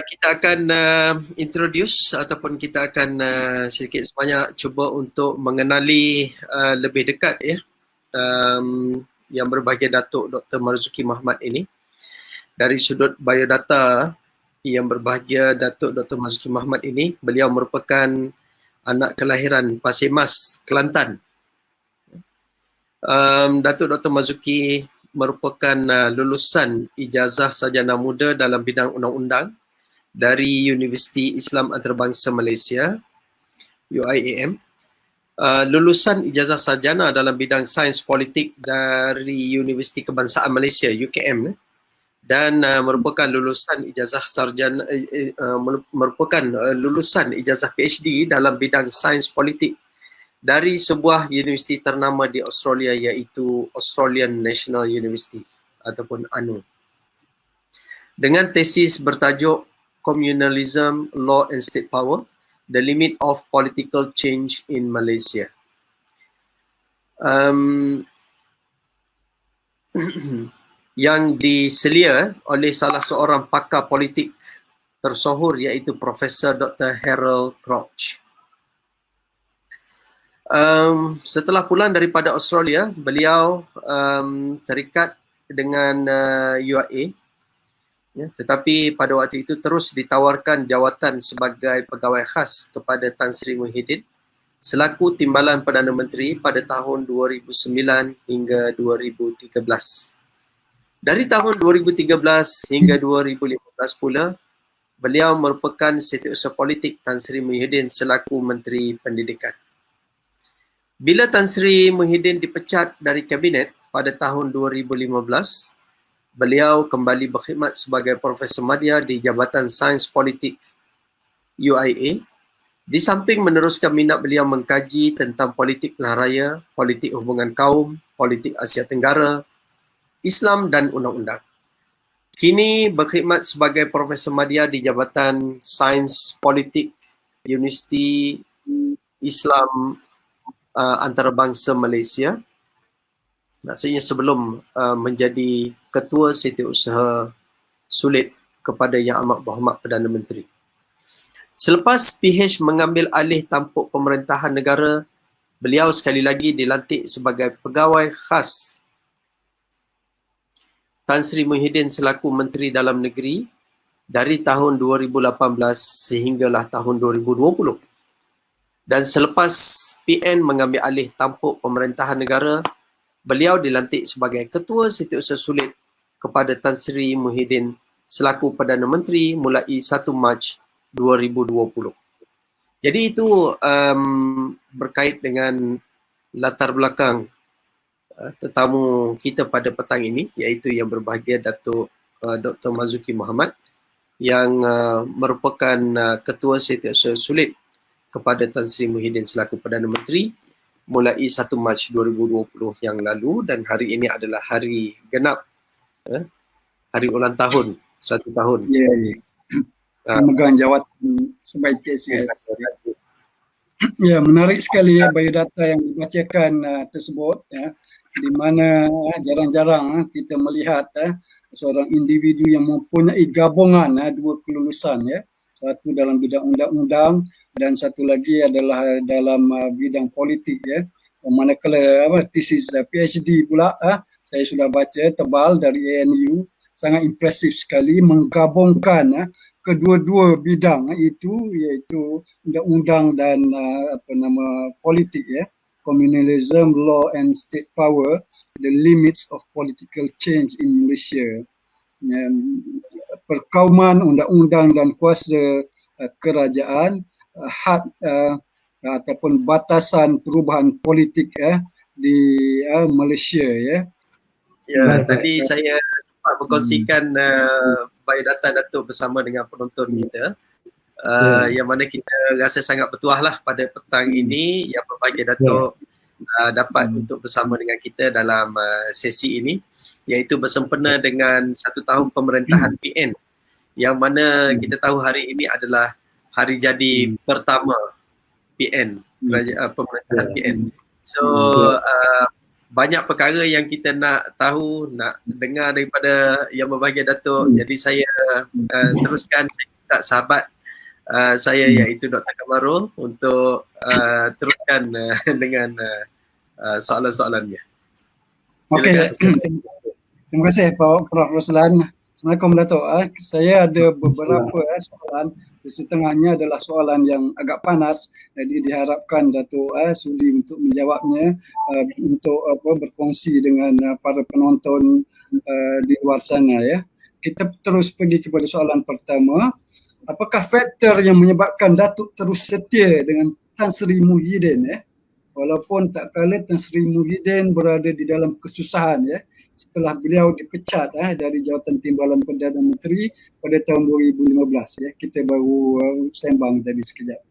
Kita akan introduce ataupun kita akan sedikit sebanyak cuba untuk mengenali lebih dekat yang berbahagia Datuk Dr. Marzuki Mahmat ini. Dari sudut biodata yang berbahagia Datuk Dr. Marzuki Mahmat ini, beliau merupakan anak kelahiran Pasir Mas, Kelantan. Datuk Dr. Marzuki merupakan lulusan ijazah sarjana muda dalam bidang undang-undang dari Universiti Islam Antarabangsa Malaysia, UIAM. Lulusan ijazah sarjana dalam bidang sains politik dari Universiti Kebangsaan Malaysia, UKM, dan merupakan lulusan ijazah sarjana merupakan lulusan ijazah PhD dalam bidang sains politik dari sebuah universiti ternama di Australia, iaitu Australian National University ataupun ANU. Dengan tesis bertajuk Communalism, Law and State Power, The Limit of Political Change in Malaysia. Yang diselia oleh salah seorang pakar politik tersohor, iaitu Profesor Dr. Harold Crouch. Setelah pulang daripada Australia, beliau terikat dengan UIA, tetapi pada waktu itu terus ditawarkan jawatan sebagai pegawai khas kepada Tan Sri Muhyiddin selaku Timbalan Perdana Menteri pada tahun 2009 hingga 2013. Dari tahun 2013 hingga 2015 pula, beliau merupakan setiausaha politik Tan Sri Muhyiddin selaku Menteri Pendidikan. Bila Tan Sri Muhyiddin dipecat dari kabinet pada tahun 2015, beliau kembali berkhidmat sebagai Profesor Madya di Jabatan Sains Politik UIA, di samping meneruskan minat beliau mengkaji tentang politik pilihan raya, politik hubungan kaum, politik Asia Tenggara, Islam dan undang-undang. Kini berkhidmat sebagai Profesor Madya di Jabatan Sains Politik Universiti Islam Antarabangsa Malaysia. Maksudnya sebelum menjadi Ketua Setiausaha Sulit kepada Yang Amat Berhormat Perdana Menteri. Selepas PH mengambil alih tampuk pemerintahan negara, beliau sekali lagi dilantik sebagai pegawai khas Tan Sri Muhyiddin selaku Menteri Dalam Negeri dari tahun 2018 sehinggalah tahun 2020. Dan selepas PN mengambil alih tampuk pemerintahan negara, beliau dilantik sebagai Ketua Setiausaha Sulit kepada Tan Sri Muhyiddin selaku Perdana Menteri mulai 1 Mac 2020. Jadi itu berkait dengan latar belakang tetamu kita pada petang ini, iaitu yang berbahagia Datuk Dr. Marzuki Mahmat yang merupakan Ketua Setiausaha Sulit kepada Tan Sri Muhyiddin selaku Perdana Menteri mulai 1 Mac 2020 yang lalu, dan hari ini adalah hari genap hari ulang tahun 1 tahun. Memegang jawatan sebagai KSUS. Ya, menarik sekali biodata yang dibacakan tersebut, di mana jarang-jarang kita melihat seorang individu yang mempunyai gabungan dua kelulusan, satu dalam bidang undang-undang dan satu lagi adalah dalam bidang politik, manakala tesis PhD pula saya sudah baca tebal dari ANU, sangat impresif sekali menggabungkan kedua-dua bidang itu, iaitu undang-undang dan politik, Communalism, Law and State Power, The Limits of Political Change in Malaysia. Perkauman undang-undang dan kuasa kerajaan, had ataupun batasan perubahan politik di Malaysia. Tadi saya sempat berkongsikan biodata Datuk bersama dengan penonton kita, yang mana kita rasa sangat bertuah lah pada petang ini yang berbahagia Datuk dapat untuk bersama dengan kita dalam sesi ini, iaitu bersempena dengan 1 tahun pemerintahan PN, yang mana kita tahu hari ini adalah hari jadi pertama PN, pemerintahan PN. So banyak perkara yang kita nak tahu, nak dengar daripada Yang Berbahagia Datuk. Jadi saya teruskan, saya minta sahabat saya iaitu Dr. Kamarul untuk teruskan dengan soalan-soalannya. Okey. Terima kasih Prof. Roslan. Assalamualaikum Datuk. Saya ada beberapa soalan. Setengahnya adalah soalan yang agak panas, jadi diharapkan Datuk sudi untuk menjawabnya, untuk berkongsi dengan para penonton di luar sana ya. Kita terus pergi kepada soalan pertama. Apakah faktor yang menyebabkan Datuk terus setia dengan Tan Sri Muhyiddin walaupun tak kala Tan Sri Muhyiddin berada di dalam kesusahan setelah beliau dipecat dari jawatan Timbalan Perdana Menteri pada tahun 2015 kita baru sembang tadi sekejap.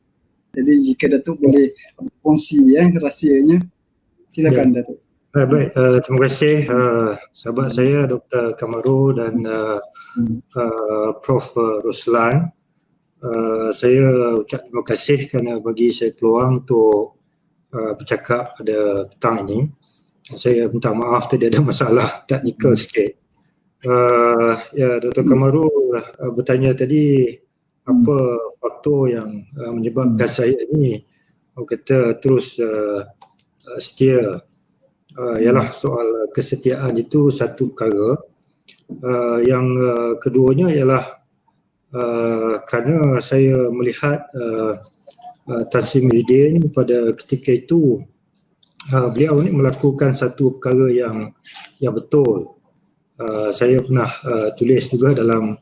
Jadi jika Datuk boleh kongsi rahsianya, silakan Datuk. Baik, terima kasih sahabat saya Dr. Kamarul dan Prof. Roslan. Saya ucap terima kasih kerana bagi saya peluang untuk bercakap pada petang ini. Saya minta maaf tadi ada masalah teknikal sikit. Ya, Dr. Kamarul bertanya tadi apa faktor yang menyebabkan saya ni kata terus setia. Ialah soal kesetiaan itu satu perkara. Yang keduanya ialah kerana saya melihat Tan Sri Muhyiddin pada ketika itu beliau ni melakukan satu perkara yang betul. Saya pernah tulis juga dalam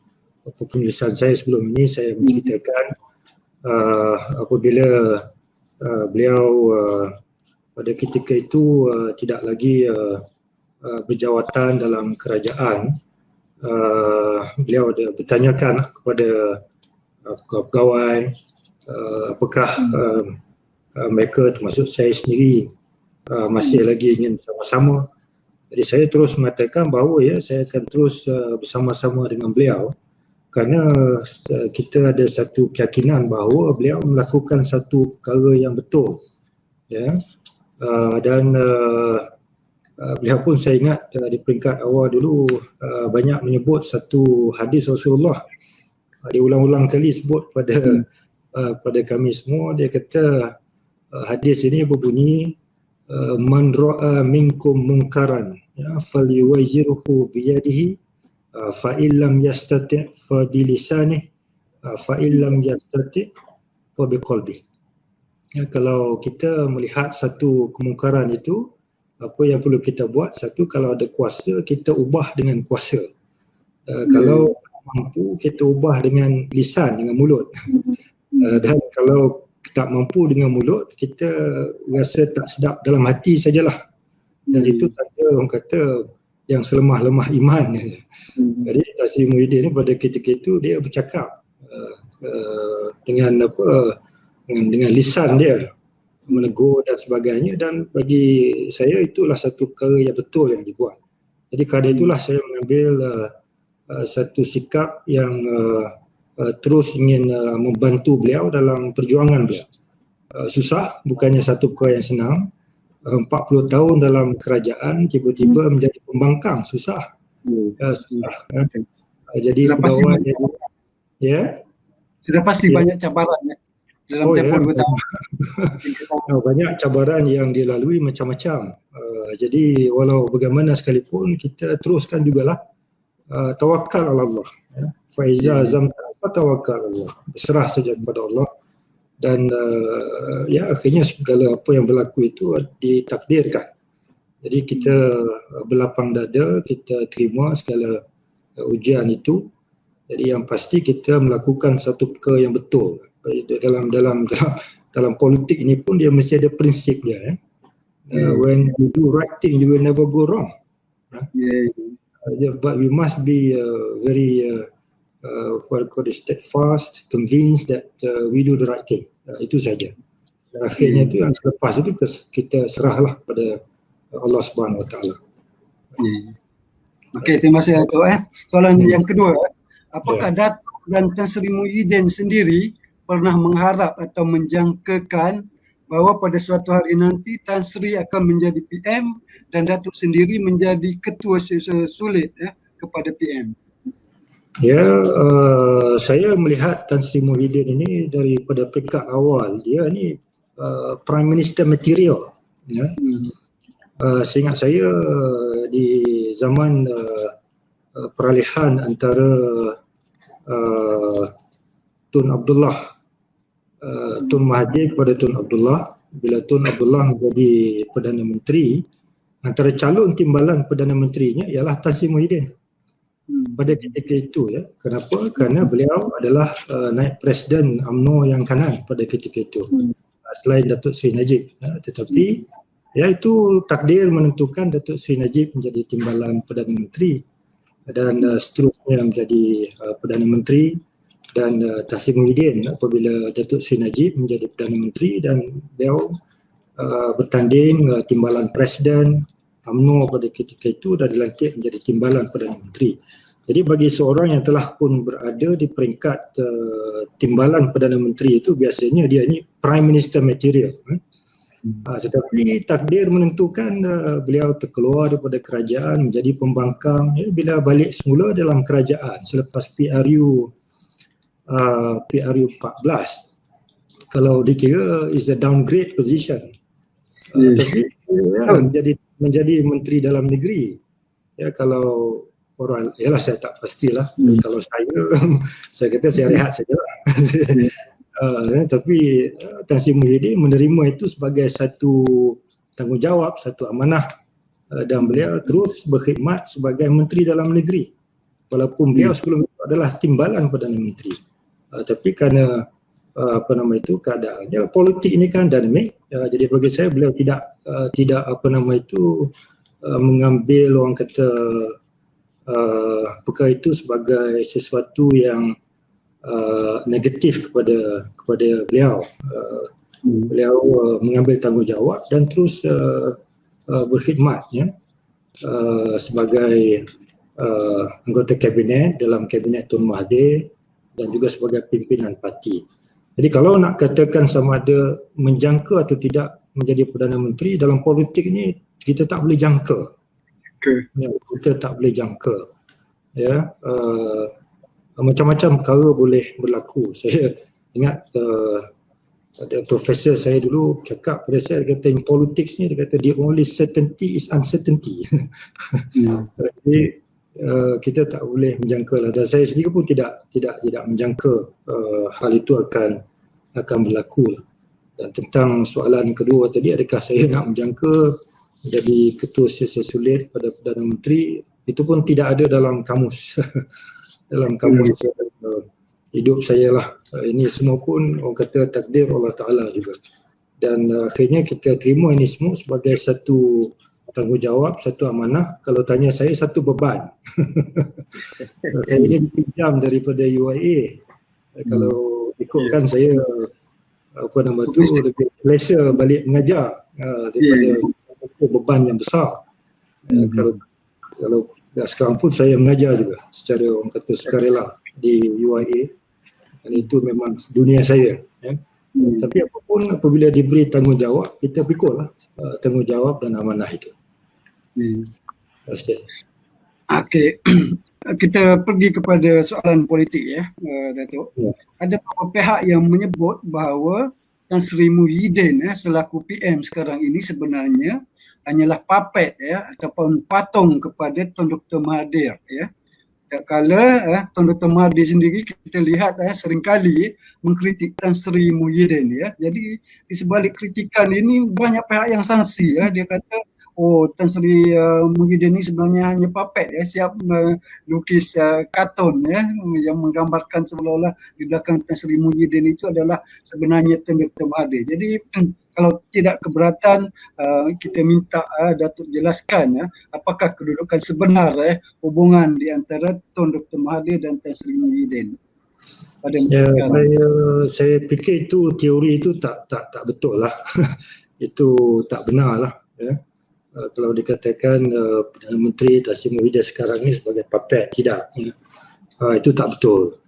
penulisan saya sebelum ini, saya menceritakan apabila beliau pada ketika itu tidak lagi berjawatan dalam kerajaan, beliau ada bertanyakan kepada pegawai apakah mereka termasuk saya sendiri masih lagi ingin bersama-sama. Jadi saya terus mengatakan bahawa saya akan terus bersama-sama dengan beliau kerana kita ada satu keyakinan bahawa beliau melakukan satu perkara yang betul dan beliau pun saya ingat di peringkat awal dulu banyak menyebut satu hadis Rasulullah, dia ulang-ulang kali sebut pada kami semua. Dia kata hadis ini berbunyi man ra'a minkum munkaran falyughayyirhu biyadihi fa illam yastati' fa bilisanihi fa illam yastati' fa biqalbihi. Kalau kita melihat satu kemungkaran itu, apa yang perlu kita buat? Satu, kalau ada kuasa kita ubah dengan kuasa. Kalau mampu kita ubah dengan lisan, dengan mulut. Dan kalau tak mampu dengan mulut, kita rasa tak sedap dalam hati sajalah. Dan itu tanda orang kata yang selemah-lemah iman. Jadi Tan Sri Muhyiddin ni pada ketika itu dia bercakap dengan dengan lisan dia, menegur dan sebagainya, dan bagi saya itulah satu perkara yang betul yang dibuat. Jadi kerana itulah saya mengambil satu sikap yang terus ingin membantu beliau dalam perjuangan beliau. Susah, bukannya satu perkara yang senang. 40 tahun dalam kerajaan tiba-tiba menjadi pembangkang, susah. Susah. Jadi pegawai sudah pasti banyak cabaran dalam tempoh 2 tahun. Banyak cabaran yang dilalui macam-macam. Jadi walau bagaimana sekalipun kita teruskan jugalah tawakal ala Allah. Fa iza zamta tawakkal Allah. Berserah saja kepada Allah. Dan akhirnya segala apa yang berlaku itu ditakdirkan. Jadi kita berlapang dada, kita terima segala ujian itu. Jadi yang pasti kita melakukan satu perkara yang betul. Dalam politik ini pun dia mesti ada prinsip dia. When you do right thing, you will never go wrong. But we must be very steadfast, convinced that we do the right thing. Itu saja. Dan akhirnya itu yang selepas itu kita serahlah pada Allah Subhanahu Wa Taala. Okey, terima kasih Datuk. Soalan yang kedua, apakah Datuk dan Tan Sri Muhyiddin sendiri pernah mengharap atau menjangkakan bahawa pada suatu hari nanti Tan Sri akan menjadi PM dan Datuk sendiri menjadi ketua sulit kepada PM? Ya, saya melihat Tan Sri Muhyiddin ini daripada peringkat awal dia ni Prime Minister material. Ya. Seingat saya di zaman peralihan antara Tun Abdullah, Tun Mahathir kepada Tun Abdullah, bila Tun Abdullah menjadi Perdana Menteri, antara calon timbalan Perdana Menterinya ialah Tan Sri Muhyiddin. Pada ketika itu, ya. Kenapa? Kerana beliau adalah naib presiden UMNO yang kanan pada ketika itu, selain Datuk Seri Najib. Ya. Tetapi ya itu takdir menentukan Datuk Seri Najib menjadi timbalan Perdana Menteri dan seterusnya menjadi Perdana Menteri, dan Tan Sri Muhyiddin apabila Datuk Seri Najib menjadi Perdana Menteri dan beliau bertanding timbalan presiden UMNO pada ketika itu dan dilantik menjadi timbalan Perdana Menteri. Jadi bagi seorang yang telah pun berada di peringkat timbalan Perdana Menteri itu, biasanya dia ni Prime Minister material. Tetapi takdir menentukan beliau terkeluar daripada kerajaan menjadi pembangkang bila balik semula dalam kerajaan selepas PRU 14. Kalau dikira is a downgrade position. Tapi menjadi menteri dalam negeri. Ya, kalau orang, yalah saya tak pastilah. Kalau saya kata saya rehat saja. Tapi Tan Sri Muhyiddin menerima itu sebagai satu tanggungjawab, satu amanah, dan beliau terus berkhidmat sebagai menteri dalam negeri. Walaupun beliau sebelum itu adalah timbalan Perdana Menteri. Tapi kerana keadaannya politik ini kan dinamik, jadi bagi saya beliau tidak mengambil orang kata perkara itu sebagai sesuatu yang negatif kepada beliau. Beliau mengambil tanggungjawab dan terus berkhidmat sebagai anggota kabinet dalam kabinet Tun Mahathir dan juga sebagai pimpinan parti. Jadi kalau nak katakan sama ada menjangka atau tidak menjadi Perdana Menteri dalam politik ni, kita tak boleh jangka. Ya, kita tak boleh jangka. Ya, macam-macam perkara boleh berlaku. Saya ingat ada profesor saya dulu cakap pada saya, dia kata in politics ni, dia kata the only certainty is uncertainty. Jadi kita tak boleh menjangka lah, dan saya sendiri pun tidak menjangka hal itu akan berlaku. Dan tentang soalan kedua tadi, adakah saya nak menjangka jadi ketua sulit pada Perdana Menteri, itu pun tidak ada dalam kamus. Dalam kamus hidup saya lah. Ini semua pun orang kata takdir Allah Ta'ala juga. Dan akhirnya kita terima ini semua sebagai satu tanggungjawab, satu amanah. Kalau tanya saya, satu beban. Kayaknya dipinjam daripada UIA. Kalau ikutkan saya lebih selesa balik mengajar daripada beban yang besar. Kalau sekarang pun saya mengajar juga secara orang kata sukarela di UIA, dan itu memang dunia saya. Tapi apapun, apabila diberi tanggungjawab, kita pikirlah tanggungjawab dan amanah itu. Terima kasih. Okey. Kita pergi kepada soalan politik Datuk. Ada beberapa pihak yang menyebut bahawa Tan Sri Muhyiddin selaku PM sekarang ini sebenarnya hanyalah puppet ataupun patung kepada Tun Dr. Mahathir Tak kala Tun Dr. Mahathir sendiri kita lihat seringkali mengkritik Tan Sri Muhyiddin Jadi di sebalik kritikan ini banyak pihak yang sangsi dia kata Tan Sri Muhyiddin ini sebenarnya hanya puppet siap melukis kartun yang menggambarkan seolah-olah di belakang Tan Sri Muhyiddin itu adalah sebenarnya Tun Dr. Mahathir. Jadi kalau tidak keberatan, kita minta Datuk jelaskan apakah kedudukan sebenar hubungan di antara Tun Dr. Mahathir dan Tan Sri Muhyiddin. Saya fikir itu teori itu tak betul lah. Itu tak benar lah. Kalau dikatakan Perdana Menteri Tan Sri Muhyiddin sekarang ni sebagai puppet, tidak. Itu tak betul.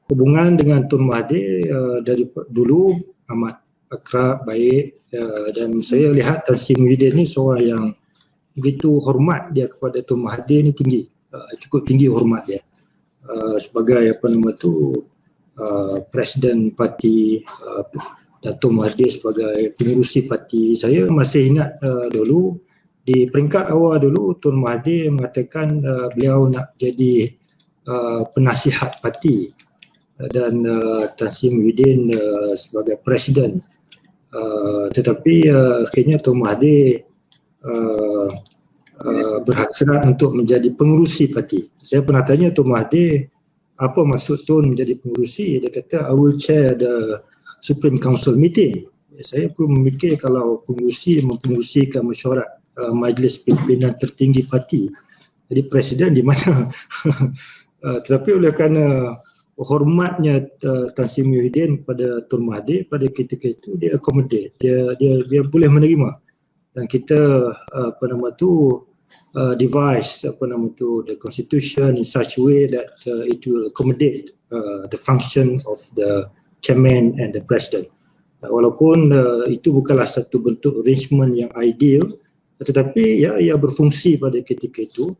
Hubungan dengan Tun Mahathir dari dulu amat akrab, baik, dan saya lihat Tan Sri Muhyiddin ni seorang yang begitu hormat dia kepada Tun Mahathir ni tinggi, cukup tinggi hormat dia sebagai Presiden Parti, Dato' Mahathir sebagai pengerusi parti. Saya masih ingat dulu di peringkat awal dulu Tun Mahathir mengatakan beliau nak jadi penasihat parti dan Tan Sri Muhyiddin sebagai presiden. Tetapi akhirnya Tun Mahathir berhasrat untuk menjadi pengerusi parti. Saya pernah tanya Tun Mahathir, apa maksud Tun menjadi pengerusi? Dia kata, I will chair the Supreme Council meeting. Saya pun memikir kalau pengerusi mempengerusikan mesyuarat majlis pimpinan tertinggi parti, jadi presiden di mana? Tetapi oleh kerana hormatnya Tan Sri Muhyiddin kepada Tun Mahathir pada ketika itu, dia accommodate, dia boleh menerima, dan kita devise the constitution in such a way that it will accommodate the function of the chairman and the president. Walaupun itu bukanlah satu bentuk arrangement yang ideal, tetapi ia berfungsi pada ketika itu.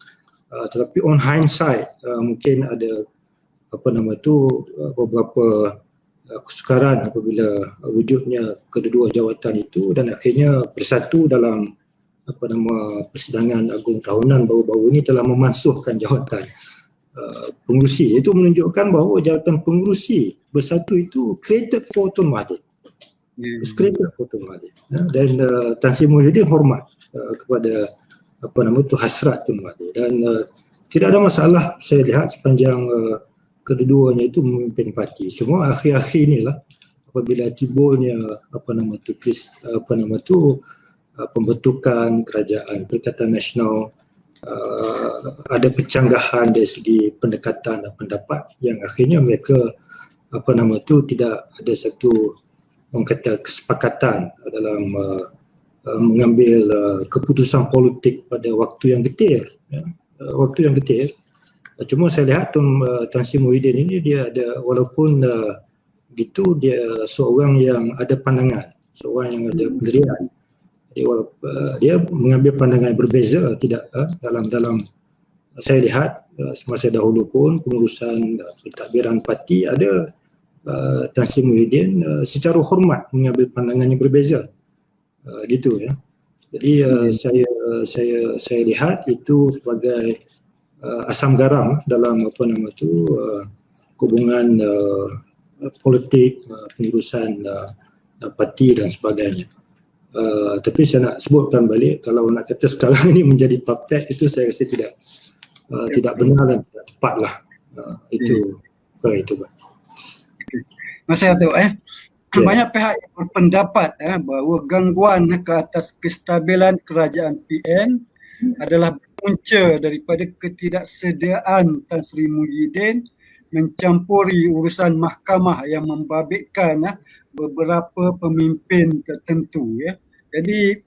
Tetapi on hindsight mungkin ada beberapa kesukaran apabila wujudnya kedua-dua jawatan itu, dan akhirnya bersatu dalam persidangan agung tahunan baru-baru ini telah memansuhkan jawatan pengerusi. Itu menunjukkan bahawa jawatan pengerusi bersatu itu created for Tun Mahathir. Created for Tun Mahathir. Dan Tan Sri Muhyiddin hormat kepada hasrat Tun Mahathir, dan tidak ada masalah saya lihat sepanjang kedua-duanya itu memimpin parti. Cuma akhir-akhir inilah apabila timbulnya pembentukan kerajaan Perikatan Nasional, ada pencanggahan dari segi pendekatan dan pendapat yang akhirnya mereka tidak ada satu kesepakatan dalam mengambil keputusan politik pada waktu yang getir. Cuma saya lihat Tan Sri Muhyiddin ini dia ada, walaupun gitu, dia seorang yang ada pandangan, seorang yang ada pendirian. Dia mengambil pandangan berbeza, tidak dalam saya lihat semasa dahulu pun pengurusan pentadbiran parti ada Tan Sri Muhyiddin secara hormat mengambil pandangan yang berbeza, gitu ya. Jadi saya lihat itu sebagai asam garam dalam hubungan politik, pengurusan parti dan sebagainya. Tapi saya nak sebutkan balik, kalau nak kata sekarang ini menjadi puppet, itu saya rasa tidak benar dan tidak tepat lah. Itu. Masa tu banyak pihak yang berpendapat bahawa gangguan ke atas kestabilan kerajaan PN adalah punca daripada ketidaksediaan Tan Sri Muhyiddin mencampuri urusan mahkamah yang membabitkan beberapa pemimpin tertentu ya. Jadi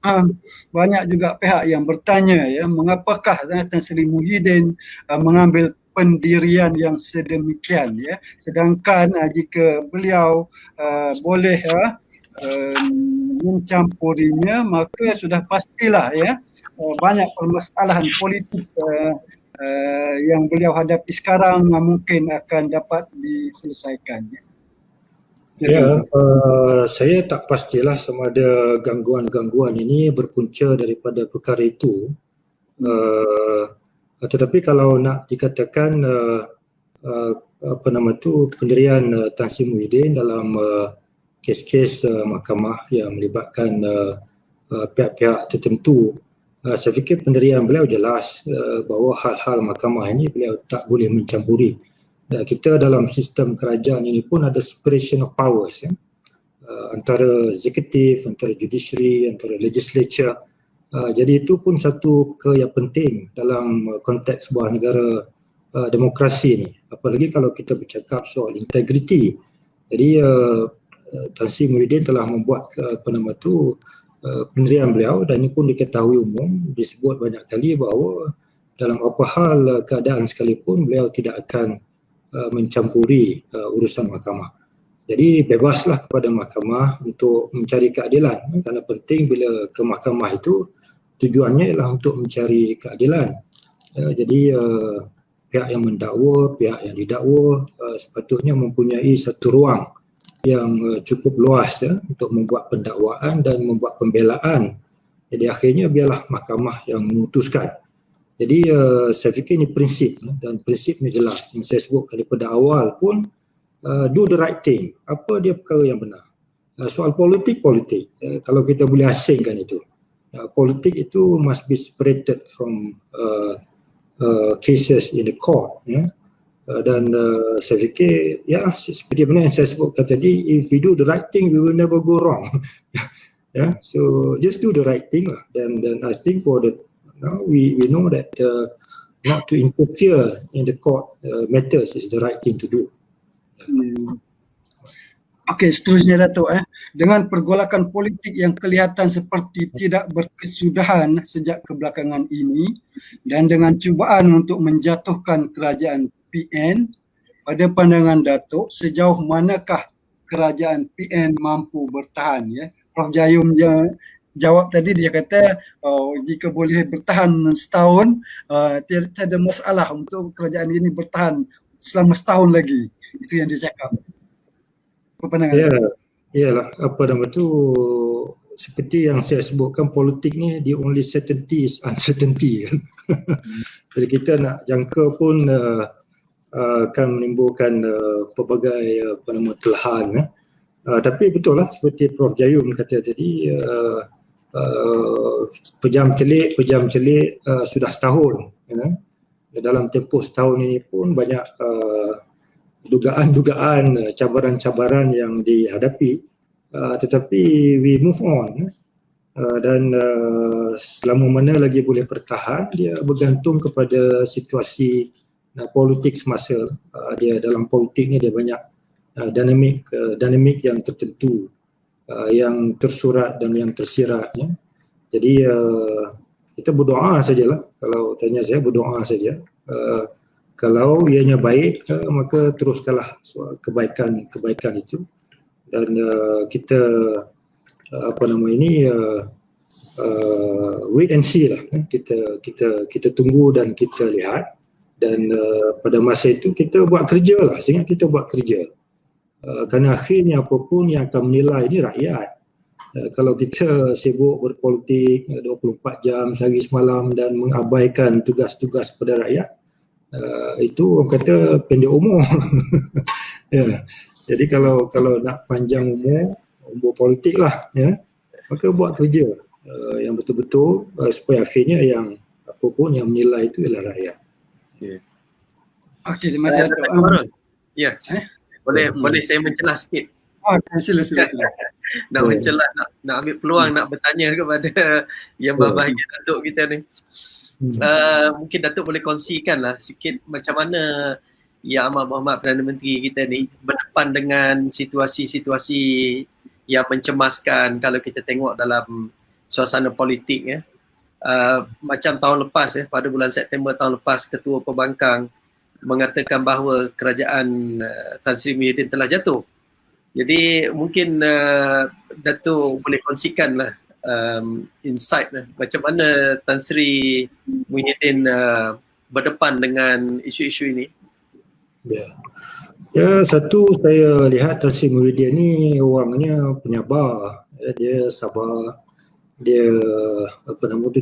banyak juga pihak yang bertanya mengapakah Tan Sri Muhyiddin mengambil pendirian yang sedemikian ya, sedangkan jika beliau boleh mencampurinya, maka sudah pastilah banyak permasalahan politik yang beliau hadapi sekarang mungkin akan dapat diselesaikan. Saya tak pastilah sama ada gangguan-gangguan ini berpunca daripada perkara itu. Tetapi kalau nak dikatakan pendirian Tan Sri Muhyiddin dalam kes-kes mahkamah yang melibatkan pihak-pihak tertentu, saya fikir pendirian beliau jelas bahawa hal-hal mahkamah ini beliau tak boleh mencampuri. Kita dalam sistem kerajaan ini pun ada separation of powers antara eksekutif, antara judiciary, antara legislature. Jadi itu pun satu perkara yang penting dalam konteks sebuah negara demokrasi ini. Apalagi kalau kita bercakap soal integriti. Jadi Tan Sri Muhyiddin telah membuat pendirian beliau, dan ini pun diketahui umum, disebut banyak kali bahawa dalam apa hal keadaan sekalipun beliau tidak akan mencampuri urusan mahkamah. Jadi bebaslah kepada mahkamah untuk mencari keadilan, kerana penting bila ke mahkamah itu tujuannya ialah untuk mencari keadilan. Jadi pihak yang mendakwa, pihak yang didakwa sepatutnya mempunyai satu ruang yang cukup luas untuk membuat pendakwaan dan membuat pembelaan. Jadi akhirnya biarlah mahkamah yang memutuskan. Jadi saya fikir ini prinsip, dan prinsip ini jelas yang saya sebut daripada awal pun, do the right thing. Apa dia perkara yang benar. Soal politik. Kalau kita boleh asingkan itu. Politik itu must be separated from cases in the court. Dan saya fikir seperti mana yang saya sebutkan tadi, if we do the right thing we will never go wrong. So just do the right thing lah. Then I think for the we know that not to interfere in the court matters is the right thing to do. Okey, seterusnya Datuk, dengan pergolakan politik yang kelihatan seperti tidak berkesudahan sejak kebelakangan ini dan dengan cubaan untuk menjatuhkan kerajaan PN, pada pandangan Datuk, sejauh manakah kerajaan PN mampu bertahan? Prof Jayum jawab tadi, dia kata jika boleh bertahan setahun, tiada masalah untuk kerajaan ini bertahan selama setahun lagi. Itu yang dia cakap. Apa pandangan? Iyalah, apa nama tu, seperti yang saya sebutkan, politik ni the only certainty is uncertainty kan. Jadi kita nak jangka pun akan menimbulkan pelbagai telahan. Tapi betul lah seperti Prof Jayum kata tadi, pejam celik sudah setahun. Dalam tempoh setahun ini pun banyak dugaan-dugaan, cabaran-cabaran yang dihadapi, tetapi we move on. Dan selama mana lagi boleh bertahan, dia bergantung kepada situasi politik semasa. Dia dalam politik ni dia banyak dinamik yang tertentu, yang tersurat dan yang tersirat. Jadi kita berdoa sajalah. Kalau tanya saya, berdoa saja. Kalau ianya baik, maka teruskanlah kebaikan itu, dan kita wait and see lah. Kita tunggu dan kita lihat, dan pada masa itu kita buat kerja lah. Sehingga kita buat kerja, kerana akhirnya apapun yang akan menilai ini rakyat. Kalau kita sibuk berpolitik 24 jam sehari semalam dan mengabaikan tugas-tugas pada rakyat, itu orang kata pendek umur. Jadi kalau nak panjang umur politik lah, maka buat kerja yang betul-betul, supaya akhirnya yang apapun yang menilai itu ialah rakyat. Okey, terima kasih Datuk. Ya. Boleh saya mencelah sikit? Sila. Nak mencelah, nak ambil peluang nak bertanya kepada yang berbahagia Datuk kita ni. Mungkin Datuk boleh kongsikan lah sikit macam mana Yang Amat Berhormat Perdana Menteri kita ni berdepan dengan situasi-situasi yang mencemaskan kalau kita tengok dalam suasana politik. Macam tahun lepas, pada bulan September tahun lepas, Ketua Pembangkang mengatakan bahawa kerajaan Tan Sri Muhyiddin telah jatuh. Jadi mungkin Datuk boleh kongsikan lah insight lah, macam mana Tan Sri Muhyiddin berdepan dengan isu-isu ini. Satu, saya lihat Tan Sri Muhyiddin ni orangnya penyabar. Dia sabar. Dia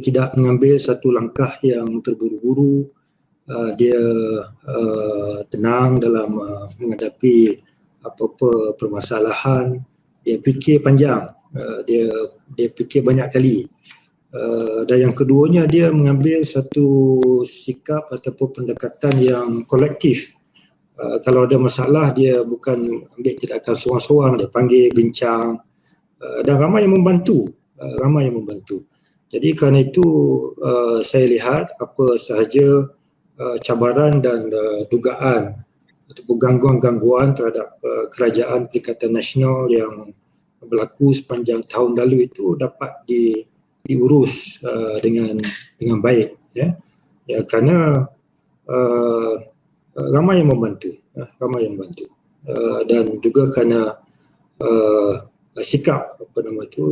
tidak mengambil satu langkah yang terburu-buru. Dia tenang dalam menghadapi apa-apa permasalahan. Dia fikir panjang. Dia fikir banyak kali. Dan yang keduanya, dia mengambil satu sikap ataupun pendekatan yang kolektif. Kalau ada masalah, dia bukan ambil tindakan seorang-seorang, dia panggil, bincang, dan ramai yang membantu. Jadi kerana itu saya lihat apa sahaja cabaran dan dugaan ataupun gangguan-gangguan terhadap kerajaan Perikatan Nasional yang berlaku sepanjang tahun lalu itu dapat diurus dengan baik, kerana ramai yang membantu. dan juga kerana sikap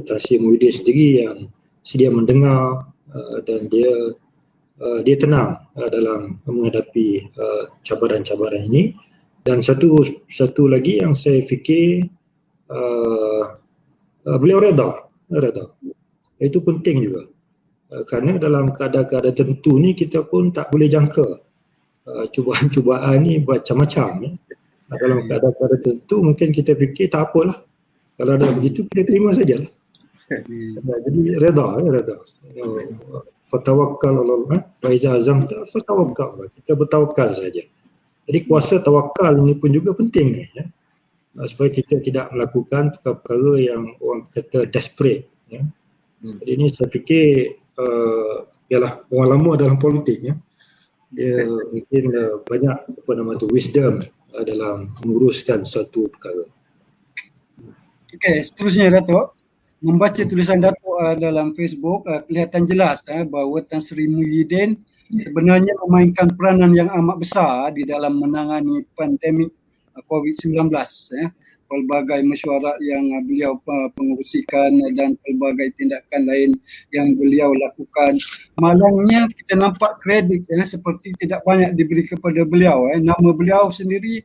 Tan Sri Muhyiddin sendiri yang sedia mendengar dan dia tenang dalam menghadapi cabaran-cabaran ini. Dan satu lagi yang saya fikir, beliau reda. Itu penting juga, kerana dalam keadaan-keadaan tertentu ni kita pun tak boleh jangka cubaan-cubaan ni macam-macam ya. Dalam keadaan-keadaan tertentu mungkin kita fikir tak apalah, kalau ada begitu kita terima sajalah. Jadi reda. Fatawakkal Allah, wa iza azamta fatawakkal. Kita bertawakal saja. Jadi kuasa tawakal ini pun juga penting ya. Supaya kita tidak melakukan perkara-perkara yang orang kata desperate ya. Jadi ini saya fikir ialah orang lama dalam politik ya. Dia mungkin banyak wisdom dalam menguruskan suatu perkara. Okey, seterusnya Datuk. Membaca tulisan Datuk dalam Facebook, kelihatan jelas bahawa Tan Sri Muhyiddin sebenarnya memainkan peranan yang amat besar di dalam menangani pandemik COVID-19 ya. Pelbagai mesyuarat yang beliau pengurusikan dan pelbagai tindakan lain yang beliau lakukan. Malangnya kita nampak kredit seperti tidak banyak diberi kepada beliau. Nama beliau sendiri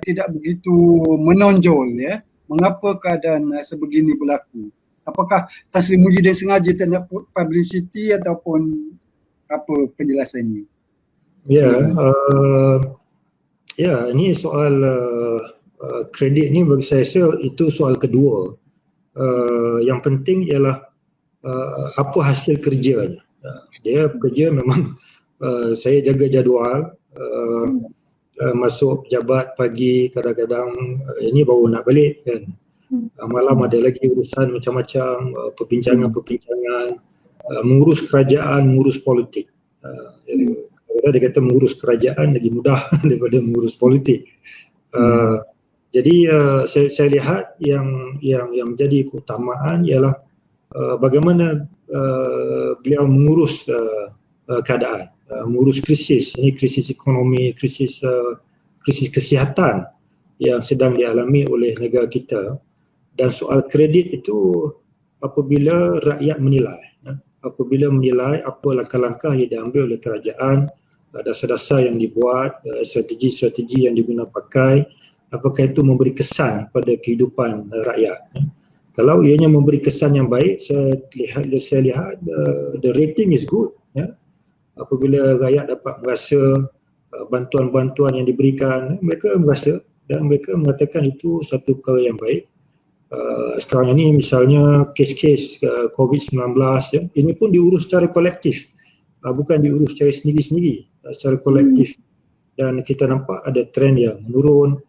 tidak begitu menonjol ya. Mengapa keadaan sebegini berlaku? Apakah Tan Sri Muhyiddin sengaja tak nak publicity ataupun apa penjelasannya? Ini soal kredit ni bagi saya itu soal kedua. Yang penting ialah apa hasil kerjanya. Dia kerja memang saya jaga jadual, masuk pejabat pagi, kadang-kadang ini baru nak balik kan. Malam ada lagi urusan macam-macam, perbincangan-perbincangan, mengurus kerajaan, mengurus politik. Dia kata mengurus kerajaan lagi mudah daripada mengurus politik. Jadi saya lihat yang menjadi keutamaan ialah bagaimana beliau mengurus keadaan, mengurus krisis. Ini krisis ekonomi, krisis kesihatan yang sedang dialami oleh negara kita. Dan soal kredit itu apabila rakyat menilai, apabila menilai apa langkah-langkah yang diambil oleh kerajaan, dasar-dasar yang dibuat, strategi-strategi yang digunakan pakai, apakah itu memberi kesan pada kehidupan rakyat. Kalau ianya memberi kesan yang baik, saya lihat the rating is good ya. Apabila rakyat dapat merasa bantuan-bantuan yang diberikan, mereka merasa dan mereka mengatakan itu satu perkara yang baik. Sekarang ini misalnya kes-kes COVID-19 ya, ini pun diurus secara kolektif, bukan diurus secara sendiri-sendiri, secara kolektif. Dan kita nampak ada trend yang menurun,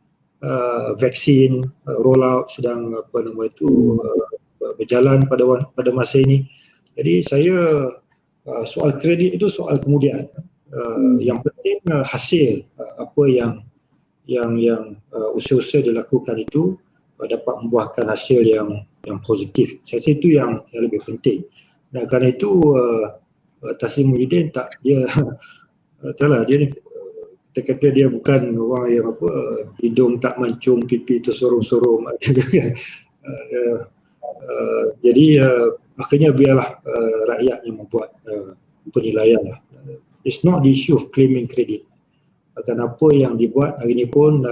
vaksin roll out sedang berjalan pada masa ini. Jadi saya soal kredit itu soal kemudian. Yang penting hasil apa yang usaha-usaha dilakukan itu dapat membuahkan hasil yang positif. Saya rasa itu yang lebih penting. Dan kerana itu Tan Sri Muhyiddin dia ni kita kata dia bukan orang yang hidung tak mancung, pipi tersorong-sorong. Jadi akhirnya biarlah rakyat yang membuat penilaian lah. It's not the issue of claiming credit. Apa yang dibuat hari ini pun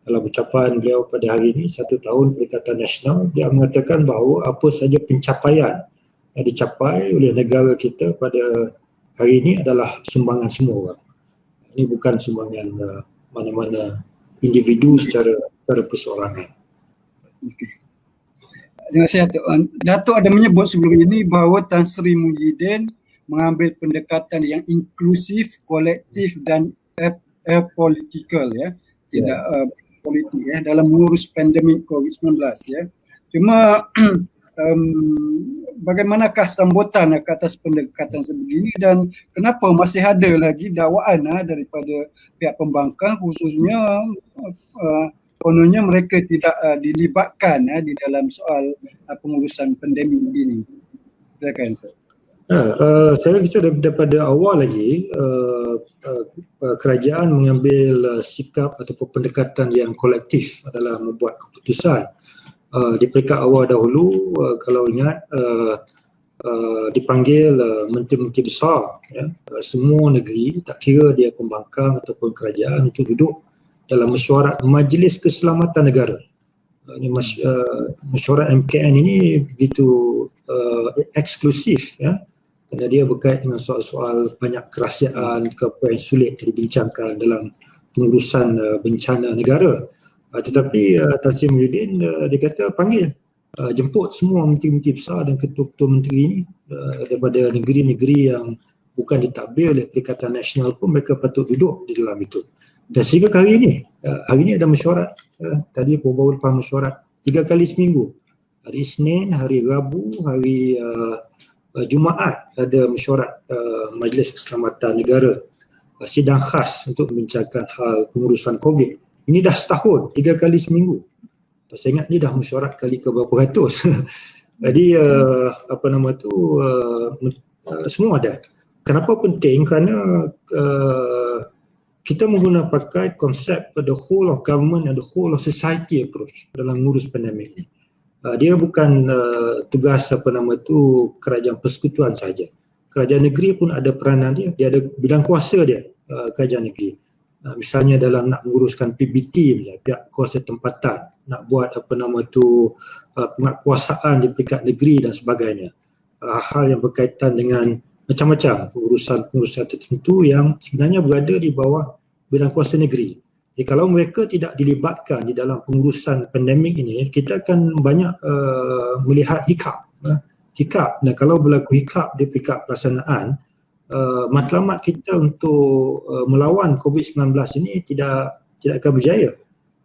dalam ucapan beliau pada hari ini 1 tahun Perikatan Nasional, dia mengatakan bahawa apa saja pencapaian yang dicapai oleh negara kita pada hari ini adalah sumbangan semua orang. Ini bukan sumbangan mana-mana individu secara perseorangan. Okay. Terima kasih Datuk. Datuk ada menyebut sebelum ini bahawa Tan Sri Muhyiddin mengambil pendekatan yang inklusif, kolektif dan apolitical ya. Tidak politik ya dalam mengurus pandemik COVID-19 ya. Cuma bagaimanakah sambutan ke atas pendekatan sebegini dan kenapa masih ada lagi dakwaan daripada pihak pembangkang, khususnya kononnya mereka tidak dilibatkan di dalam soal pengurusan pandemik ini. Silakan. Saya rasa daripada awal lagi kerajaan mengambil sikap ataupun pendekatan yang kolektif adalah membuat keputusan. Di peringkat awal dahulu, kalau ingat, dipanggil menteri-menteri besar, ya, semua negeri, tak kira dia pembangkang ataupun kerajaan, untuk duduk dalam mesyuarat Majlis Keselamatan Negara. Ini mesyuarat MKN ini begitu eksklusif, ya, kerana dia berkait dengan soal-soal banyak kerahsiaan yang sulit dibincangkan dalam pengurusan bencana negara. Tetapi Tan Sri Muhyiddin dia kata panggil, jemput semua menteri-menteri besar dan ketua-ketua menteri ini daripada negeri-negeri yang bukan ditadbir oleh Perikatan Nasional pun mereka patut duduk di dalam itu. Dan sehingga hari ini ada mesyuarat, tadi baru lepas mesyuarat 3 kali seminggu. Hari Isnin, hari Rabu, hari Jumaat ada mesyuarat Majlis Keselamatan Negara, sidang khas untuk membincangkan hal pengurusan COVID. Ini dah setahun, 3 kali seminggu. Saya ingat ni dah mesyuarat kali ke berapa ratus. Jadi semua ada. Kenapa penting? Kerana kita menggunakan pakai konsep the whole of government and the whole of society approach dalam mengurus pandemik ini. Dia bukan tugas kerajaan persekutuan saja. Kerajaan negeri pun ada peranan dia ada bidang kuasa dia, kerajaan negeri. Misalnya dalam nak menguruskan PBT, misalnya pihak kuasa tempatan, nak buat penguatkuasaan di peringkat negeri dan sebagainya. Hal yang berkaitan dengan macam-macam pengurusan tertentu yang sebenarnya berada di bawah bidang kuasa negeri. Jadi kalau mereka tidak dilibatkan di dalam pengurusan pandemik ini, kita akan banyak melihat hiccup. Dan kalau berlaku hiccup di peringkat pelaksanaan, matlamat kita untuk melawan COVID-19 ini tidak akan berjaya.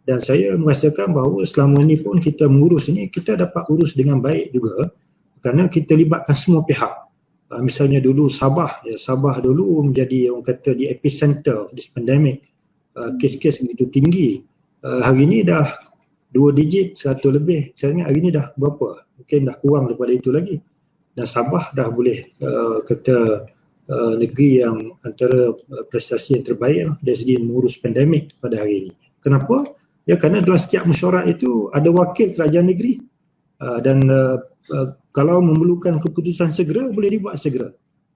Dan saya merasakan bahawa selama ini pun kita mengurus ini, kita dapat urus dengan baik juga kerana kita libatkan semua pihak. Misalnya dulu Sabah dulu menjadi orang kata di epicenter of this pandemic. Kes-kes begitu tinggi. Hari ini dah 2 digit, 100 lebih. Saya ingat hari ini dah berapa? Mungkin dah kurang daripada itu lagi. Dan Sabah dah boleh negeri yang antara prestasi yang terbaik dari segi mengurus pandemik pada hari ini. Kenapa? Ya, kerana dalam setiap mesyuarat itu ada wakil kerajaan negeri dan kalau memerlukan keputusan segera boleh dibuat segera.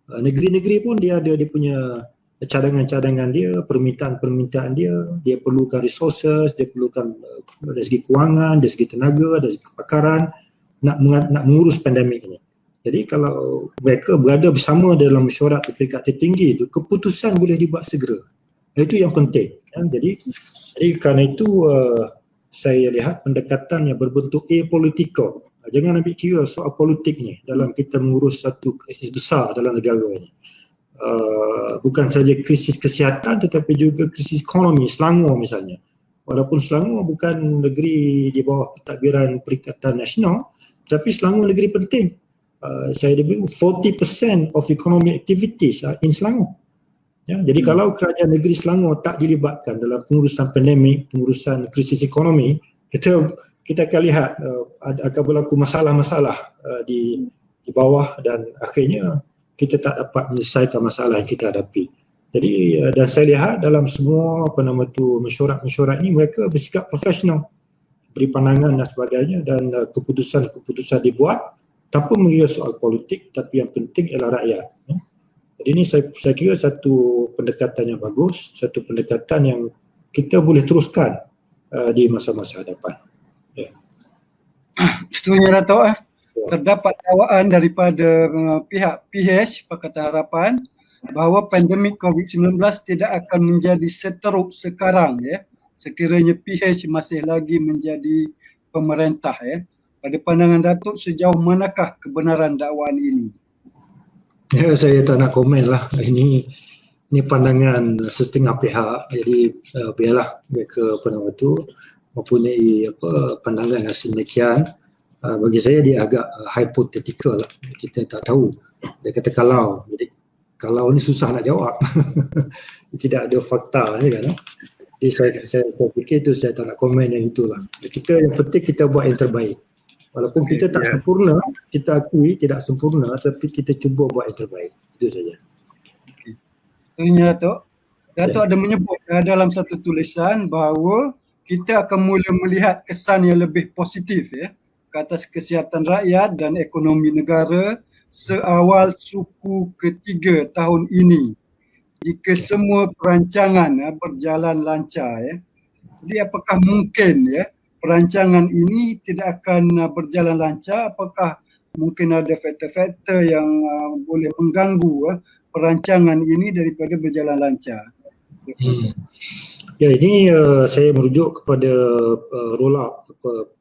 Negeri-negeri pun dia ada dia punya cadangan-cadangan dia, permintaan-permintaan dia perlukan resources, dia perlukan dari segi kewangan, dari segi tenaga, dari segi kepakaran nak mengurus pandemik ini. Jadi kalau mereka berada bersama dalam mesyuarat di peringkat tertinggi itu, keputusan boleh dibuat segera. Itu yang penting. Jadi kerana itu saya lihat pendekatan yang berbentuk apolitical. Jangan ambil kira soal politik ni dalam kita mengurus satu krisis besar dalam negara ini. Bukan saja krisis kesihatan tetapi juga krisis ekonomi. Selangor misalnya, walaupun Selangor bukan negeri di bawah pentadbiran Perikatan Nasional, tetapi Selangor negeri penting. Saya bilang 40% of economic activities are in Selangor. Ya, jadi kalau kerajaan negeri Selangor tak dilibatkan dalam pengurusan pandemik, pengurusan krisis ekonomi, kita akan lihat akan berlaku masalah-masalah di bawah dan akhirnya kita tak dapat menyelesaikan masalah yang kita hadapi. Jadi dan saya lihat dalam semua mesyuarat-mesyuarat ini mereka bersikap profesional, beri pandangan dan sebagainya dan keputusan dibuat tanpa mengira soal politik, tapi yang penting ialah rakyat. Jadi ini saya kira satu pendekatan yang bagus, satu pendekatan yang kita boleh teruskan di masa-masa hadapan. Ya. Setuju Dato'. Terdapat dakwaan daripada pihak PH Pakatan Harapan bahawa pandemik COVID-19 tidak akan menjadi seteruk sekarang, ya, sekiranya PH masih lagi menjadi pemerintah, ya. Pada pandangan Datuk, sejauh manakah kebenaran dakwaan ini? Ya, saya tak nak komen lah. Ini pandangan setengah pihak. Jadi biarlah mereka mempunyai pandangan yang sedemikian. Bagi saya dia agak hypothetical lah. Kita tak tahu. Dia kata kalau. Jadi kalau ni susah nak jawab. Tidak ada fakta ni kan. Jadi saya fikir itu saya tak nak komen yang itulah. Yang penting kita buat yang terbaik. Walaupun kita tak sempurna, kita akui tidak sempurna, tapi kita cuba buat yang terbaik. Itu saja. Sebenarnya Datuk ada menyebut dalam satu tulisan bahawa kita akan mula melihat kesan yang lebih positif ke atas kesihatan rakyat dan ekonomi negara seawal suku ketiga tahun ini jika semua perancangan berjalan lancar. Jadi apakah mungkin perancangan ini tidak akan berjalan lancar? Apakah mungkin ada faktor-faktor yang boleh mengganggu perancangan ini daripada berjalan lancar? Ya, ini saya merujuk kepada roll out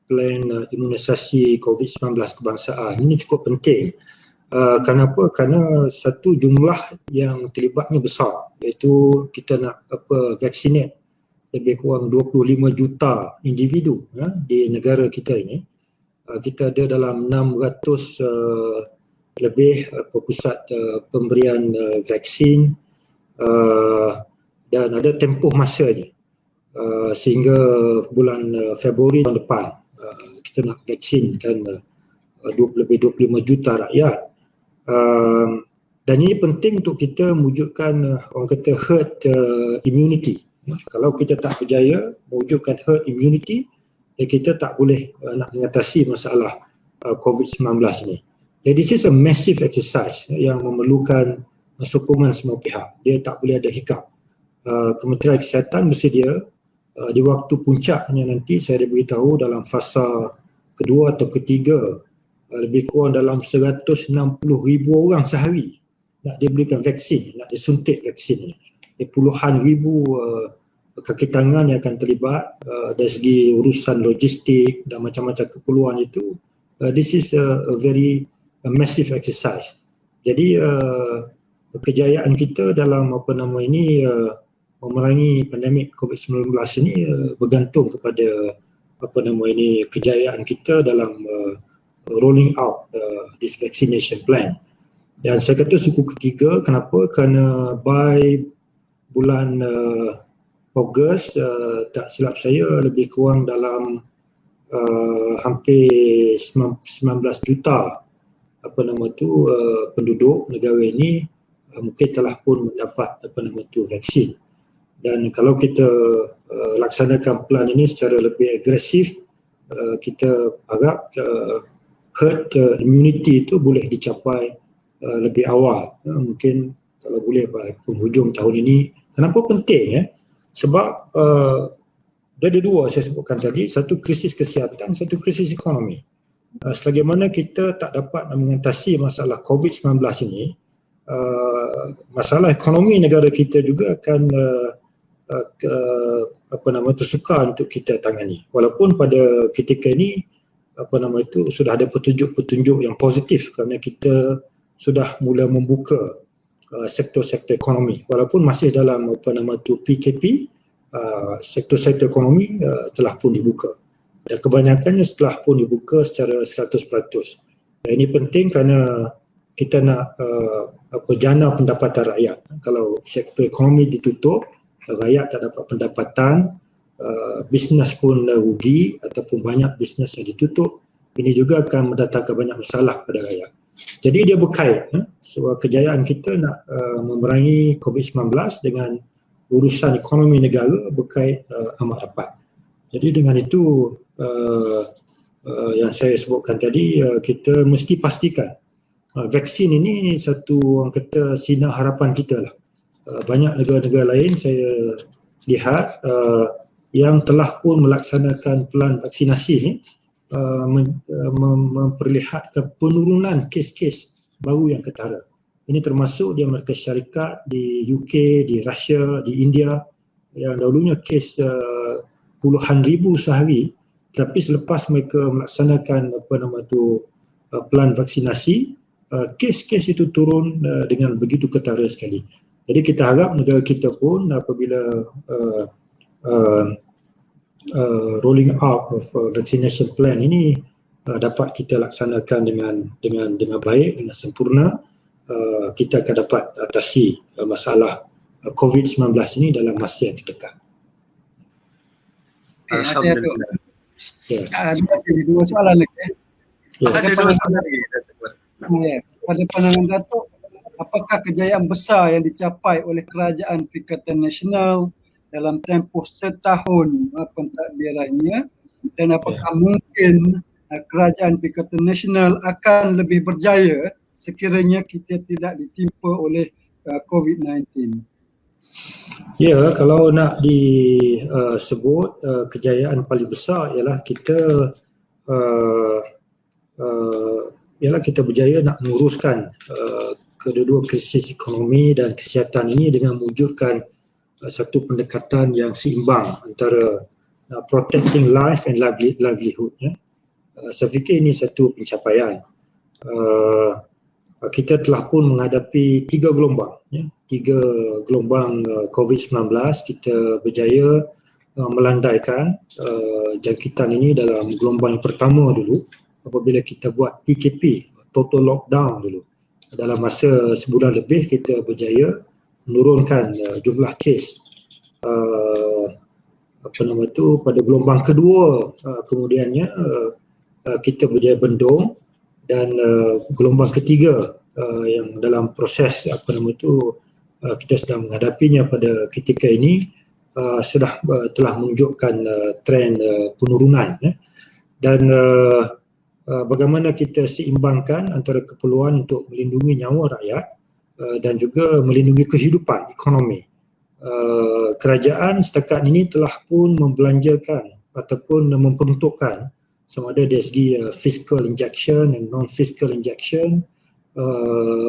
plan imunisasi COVID-19 kebangsaan. Ini cukup penting. Kenapa? Kerana satu jumlah yang terlibatnya besar, iaitu kita nak vaccinate lebih kurang 25 juta individu di negara kita ini. Kita ada dalam 600 lebih pusat pemberian vaksin dan ada tempoh masanya sehingga bulan Februari tahun depan kita nak vaksinkan lebih 25 juta rakyat. Dan ini penting untuk kita mewujudkan orang kata herd immunity. Kalau kita tak berjaya mewujudkan herd immunity, kita tak boleh nak mengatasi masalah COVID-19 ni. Jadi this is a massive exercise yang memerlukan sokongan semua pihak. Dia tak boleh ada hiccup. Kementerian Kesihatan bersedia di waktu puncaknya nanti saya dah beritahu dalam fasa kedua atau ketiga lebih kurang dalam 160,000 orang sehari nak diberikan vaksin, nak disuntik vaksin ni. Puluhan ribu kaki tangan yang akan terlibat dari segi urusan logistik dan macam-macam keperluan itu. This is a very massive exercise. Jadi kejayaan kita dalam memerangi pandemik COVID-19 ini bergantung kepada kejayaan kita dalam rolling out this vaccination plan. Dan saya kata suku ketiga, kenapa? Kerana by bulan Ogos, tak silap saya lebih kurang dalam hampir 19 juta penduduk negara ini mungkin telah pun mendapat vaksin. Dan kalau kita laksanakan plan ini secara lebih agresif, kita harap herd immunity itu boleh dicapai lebih awal. Mungkin kalau boleh pada penghujung tahun ini. Kenapa penting? Sebab ada dua saya sebutkan tadi, satu krisis kesihatan, satu krisis ekonomi. Selagi mana kita tak dapat mengatasi masalah COVID-19 ini, masalah ekonomi negara kita juga akan tersukar untuk kita tangani. Walaupun pada ketika ini sudah ada petunjuk-petunjuk yang positif kerana kita sudah mula membuka sektor-sektor ekonomi. Walaupun masih dalam PKP, sektor-sektor ekonomi telah pun dibuka. Dan kebanyakannya setelah pun dibuka secara 100%. Dan ini penting kerana kita nak jana pendapatan rakyat. Kalau sektor ekonomi ditutup, rakyat tak dapat pendapatan, bisnes pun rugi ataupun banyak bisnes yang ditutup, ini juga akan mendatangkan banyak masalah kepada rakyat. Jadi dia berkait, kejayaan kita nak memerangi COVID-19 dengan urusan ekonomi negara berkait amat rapat. Jadi dengan itu yang saya sebutkan tadi, kita mesti pastikan vaksin ini satu orang kata sinar harapan kita lah. Banyak negara-negara lain saya lihat yang telah pun melaksanakan plan vaksinasi ni memperlihatkan penurunan kes-kes baru yang ketara. Ini termasuk di Amerika Syarikat, di UK, di Rusia, di India yang dahulunya kes puluhan ribu sehari, tapi selepas mereka melaksanakan plan vaksinasi, kes-kes itu turun dengan begitu ketara sekali. Jadi kita harap negara kita pun apabila rolling out of vaccination plan ini dapat kita laksanakan dengan baik, dengan sempurna, kita akan dapat atasi masalah COVID-19 ini dalam masa yang terdekat. Alhamdulillah. Ada dua soalan lagi. Yes. Ada dua soalan lagi. Pada pandangan Datuk, apakah kejayaan besar yang dicapai oleh Kerajaan Perikatan Nasional dalam tempoh setahun pentadbirannya, dan apakah mungkin Kerajaan Perikatan Nasional akan lebih berjaya sekiranya kita tidak ditimpa oleh COVID-19? Ya, kalau nak disebut kejayaan paling besar ialah kita ialah kita berjaya nak menguruskan kedua-dua krisis ekonomi dan kesihatan ini dengan mewujudkan satu pendekatan yang seimbang antara protecting life and livelihood. Saya fikir ini satu pencapaian. Kita telah pun menghadapi 3 gelombang, 3 gelombang COVID-19. Kita berjaya melandaikan jangkitan ini dalam gelombang yang pertama dulu apabila kita buat PKP, total lockdown dulu. Dalam masa sebulan lebih kita berjaya menurunkan jumlah kes. Pada gelombang kedua kemudiannya kita berjaya bendung, dan gelombang ketiga yang dalam proses kita sedang menghadapinya pada ketika ini telah menunjukkan trend penurunan, dan bagaimana kita seimbangkan antara keperluan untuk melindungi nyawa rakyat dan juga melindungi kehidupan ekonomi. Kerajaan setakat ini telah pun membelanjakan ataupun memperuntukkan sama ada dari segi fiscal injection and non-fiscal injection,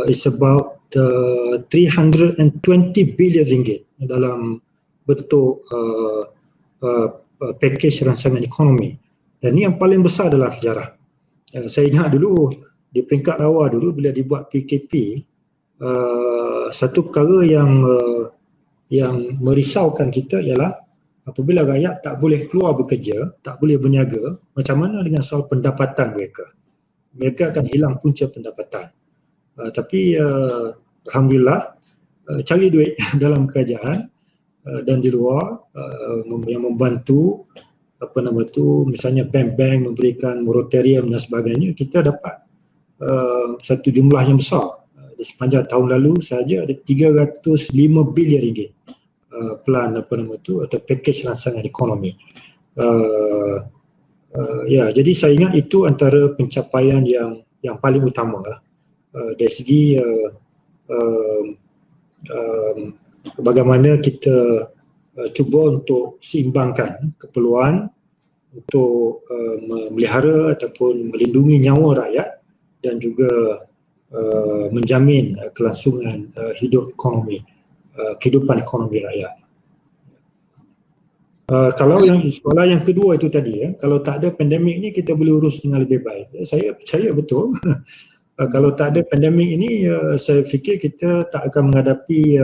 is about 320 billion ringgit dalam bentuk package rancangan ekonomi, dan ini yang paling besar dalam sejarah. Saya ingat dulu di peringkat awal dulu bila dibuat PKP, satu perkara yang merisaukan kita ialah apabila rakyat tak boleh keluar bekerja, tak boleh berniaga, macam mana dengan soal pendapatan mereka? Mereka akan hilang punca pendapatan. Tapi alhamdulillah cari duit dalam kerajaan dan di luar yang membantu misalnya bank-bank memberikan moratorium dan sebagainya, kita dapat satu jumlah yang besar. Di sepanjang tahun lalu saja ada 305 bilion ringgit plan atau package rancangan ekonomi. Jadi saya ingat itu antara pencapaian yang paling utama dari segi bagaimana kita cuba untuk seimbangkan keperluan untuk memelihara ataupun melindungi nyawa rakyat dan juga menjamin kelangsungan hidup ekonomi, kehidupan ekonomi rakyat. Kalau soalan yang kedua itu tadi, kalau tak ada pandemik ni kita boleh urus dengan lebih baik. Saya percaya betul. Kalau tak ada pandemik ini, saya fikir kita tak akan menghadapi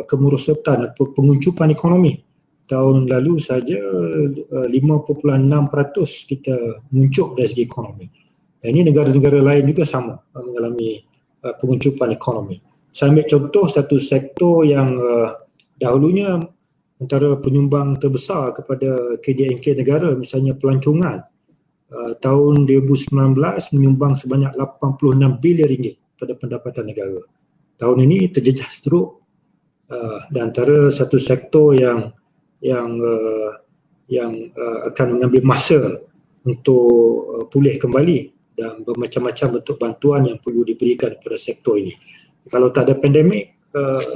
kemerosotan atau penguncupan ekonomi. Tahun lalu saja 5.6% kita menguncup dari segi ekonomi. Dan ini negara-negara lain juga sama mengalami penguncupan ekonomi. Saya ambil contoh satu sektor yang dahulunya antara penyumbang terbesar kepada KDNK negara, misalnya pelancongan. Tahun 2019 menyumbang sebanyak 86 bilion ringgit pada pendapatan negara. Tahun ini terjejas teruk, dan antara satu sektor yang akan mengambil masa untuk pulih kembali, dan bermacam-macam bentuk bantuan yang perlu diberikan kepada sektor ini. Kalau tak ada pandemik,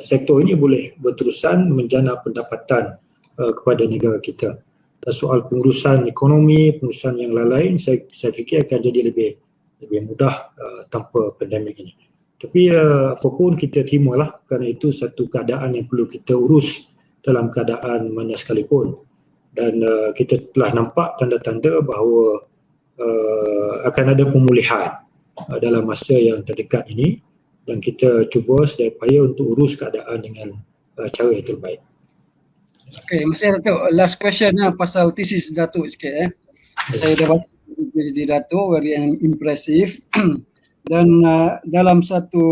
sektor ini boleh berterusan menjana pendapatan kepada negara kita. Dan soal pengurusan ekonomi, pengurusan yang lain, saya fikir akan jadi lebih mudah tanpa pandemik ini. Tapi apapun kita terimalah, kerana itu satu keadaan yang perlu kita urus dalam keadaan mana sekalipun. Dan kita telah nampak tanda-tanda bahawa akan ada pemulihan dalam masa yang terdekat ini, dan kita cuba sedaya upaya untuk urus keadaan dengan cara yang terbaik. Okay, Masih Datuk, last question pasal thesis Datuk sikit. Saya dah baca di Datuk, very impressive. Dan dalam satu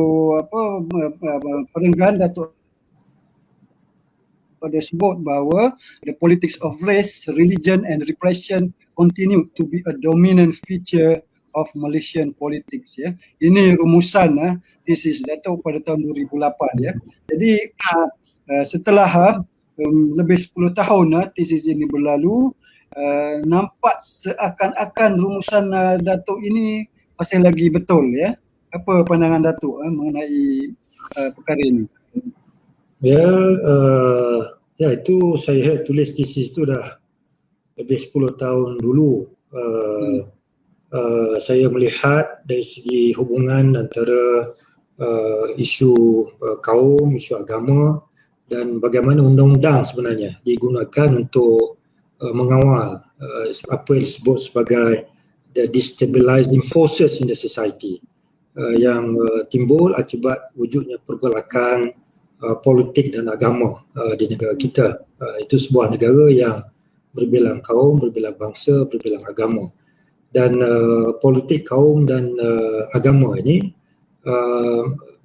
perenggan Datuk ada sebut bahawa the politics of race, religion and repression continue to be a dominant feature of Malaysian Politics ya. Ini rumusan tesis Dato' pada tahun 2008 ya. Jadi setelah lebih 10 tahun tesis ini berlalu, nampak seakan-akan rumusan Dato' ini masih lagi betul ya. Apa pandangan Dato' mengenai perkara ini? Ya, itu saya tulis tesis itu dah lebih 10 tahun dulu. Saya melihat dari segi hubungan antara isu kaum, isu agama dan bagaimana undang-undang sebenarnya digunakan untuk mengawal apa yang disebut sebagai the destabilizing forces in the society yang timbul akibat wujudnya pergolakan politik dan agama di negara kita. Itu sebuah negara yang berbilang kaum, berbilang bangsa, berbilang agama. Dan politik kaum dan agama ini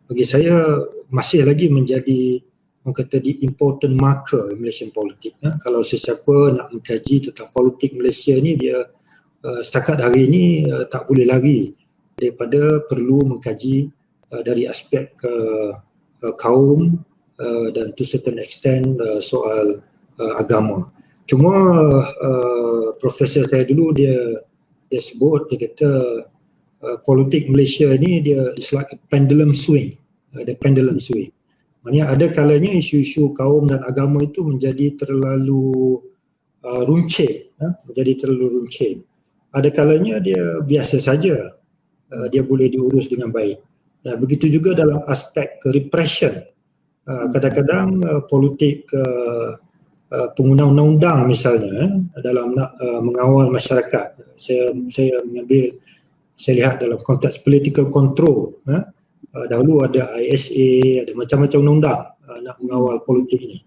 bagi saya masih lagi menjadi orang kata the important marker Malaysian politik. Kalau sesiapa nak mengkaji tentang politik Malaysia ni, dia setakat hari ini tak boleh lari daripada perlu mengkaji dari aspek kaum dan to certain extent soal agama. Cuma profesor saya dulu dia sebut, dia kata politik Malaysia ni dia is like a pendulum swing. The pendulum swing. Maksudnya ada kalanya isu-isu kaum dan agama itu menjadi terlalu runcing, menjadi terlalu runcing. Ada kalanya dia biasa saja, dia boleh diurus dengan baik. Dan begitu juga dalam aspek repression. Kadang-kadang politik pengguna undang-undang misalnya dalam nak mengawal masyarakat. Saya lihat dalam konteks political control. Dahulu ada ISA, ada macam-macam undang-undang nak mengawal politik ini.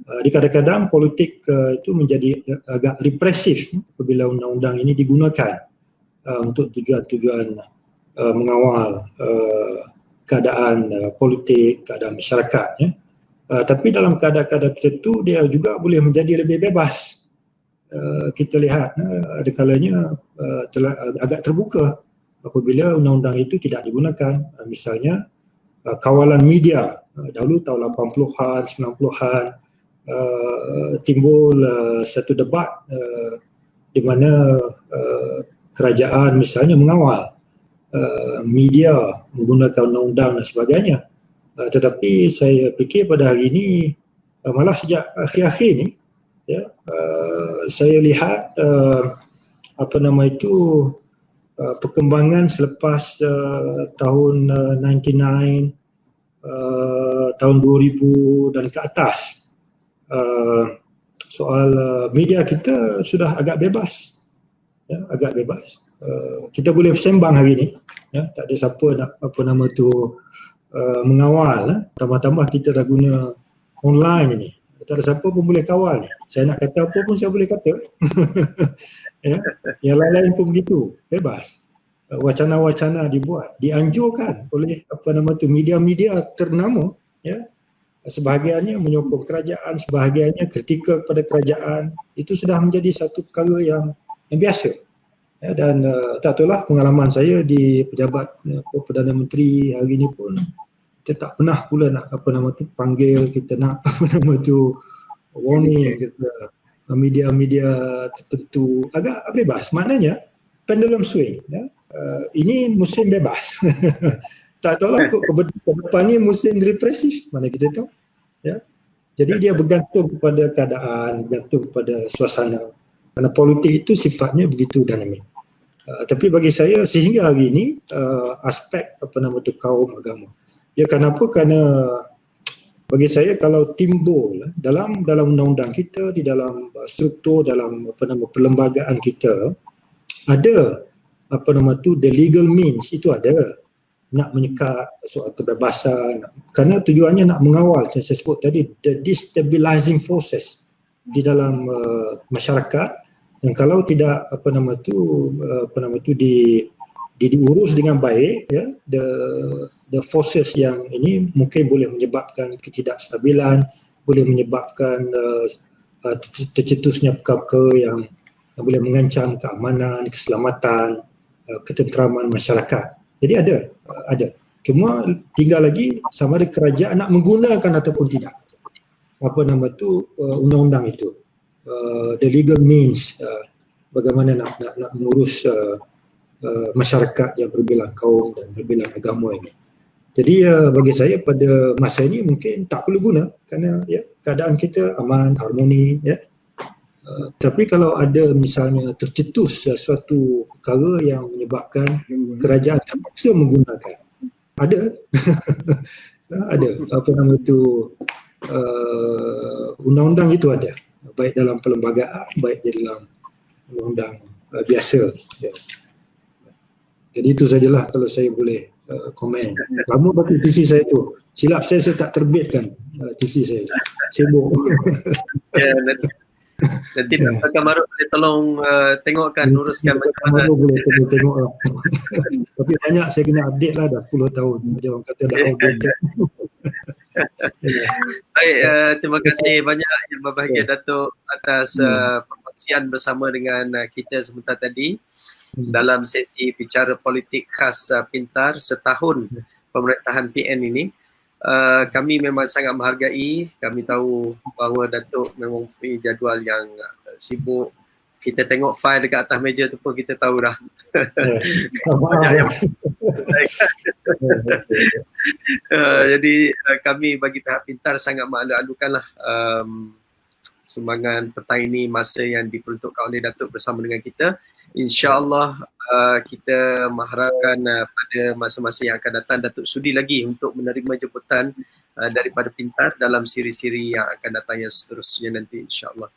Di kadang-kadang politik itu menjadi agak represif apabila undang-undang ini digunakan untuk tujuan-tujuan mengawal keadaan politik, keadaan masyarakat. Tapi dalam keadaan-keadaan tertentu dia juga boleh menjadi lebih bebas. Kita lihat ada kalanya agak terbuka apabila undang-undang itu tidak digunakan. Misalnya kawalan media, dahulu tahun 80-an, 90-an timbul satu debat di mana kerajaan misalnya mengawal media menggunakan undang-undang dan sebagainya. Tetapi saya fikir pada hari ini malah sejak akhir-akhir ni saya lihat perkembangan selepas tahun 99, tahun 2000 dan ke atas, soal media kita sudah agak bebas, agak bebas. Kita boleh sembang hari ni, tak ada siapa nak mengawal. Tambah-tambah kita dah guna online ni, tak ada siapa pun boleh kawal ni. Saya nak kata apa pun saya boleh kata. Yang lain-lain pun begitu, bebas. Wacana-wacana dibuat, dianjurkan oleh media-media ternama, sebahagiannya menyokong kerajaan, sebahagiannya kritikal kepada kerajaan. Itu sudah menjadi satu perkara yang biasa. Dan tak tahulah, pengalaman saya di pejabat Perdana Menteri hari ini pun kita tak pernah pula nak panggil, kita nak warning kita, media-media tertentu agak bebas. Maknanya pendulum swing, ini musim bebas. Tak tahulah ke depan ni musim represif, mana kita tahu. Jadi dia bergantung kepada keadaan, bergantung kepada suasana. Kerana politik itu sifatnya begitu dinamik. Tapi bagi saya sehingga hari ini aspek kaum agama. Kenapa? Kerana bagi saya kalau timbul dalam undang-undang kita, di dalam struktur, dalam perlembagaan kita, ada the legal means itu ada nak menyekat soal kebebasan, kerana tujuannya nak mengawal, yang saya sebut tadi, the destabilizing forces di dalam masyarakat. Dan kalau tidak diurus dengan baik, the forces yang ini mungkin boleh menyebabkan ketidakstabilan, boleh menyebabkan tercetusnya perkara yang boleh mengancam keamanan, keselamatan ketenteraman masyarakat. Jadi ada. Cuma tinggal lagi sama ada kerajaan nak menggunakan ataupun tidak. Undang-undang itu. The legal means, bagaimana nak mengurus masyarakat yang berbilang kaum dan berbilang agama ini. Jadi bagi saya pada masa ini mungkin tak perlu guna kerana keadaan kita aman, harmoni tapi kalau ada misalnya tercetus sesuatu perkara yang menyebabkan kerajaan terpaksa menggunakan, ada undang-undang itu ada, baik dalam perlembagaan, baik dalam undang-undang biasa. Jadi itu sajalah kalau saya boleh komen. Lama bagi TC saya tu. Silap saya tak terbitkan TC saya. Sibuk. Nanti Dr. Kamarul boleh tolong tengokkan, uruskan macam mana. Boleh tengok lah. Tapi banyak saya kena update lah dah 10 tahun. Macam orang kata dah outdated. Baik, terima kasih banyak Yang Berbahagia Datuk atas perkongsian bersama dengan kita sebentar tadi dalam sesi bicara politik khas Pintar setahun pemerintahan PN ini. Kami memang sangat menghargai. Kami tahu bahawa Datuk memang punya jadual yang sibuk. Kita tengok file dekat atas meja tu pun kita tahu dah. Banyak yang jadi kami bagi pihak Pintar sangat mengalu-alukanlah sumbangan petang ini, masa yang diperuntukkan oleh Datuk bersama dengan kita. InsyaAllah kita mengharapkan pada masa-masa yang akan datang Datuk sudi lagi untuk menerima jemputan daripada Pintar dalam siri-siri yang akan datang yang seterusnya nanti, insyaAllah.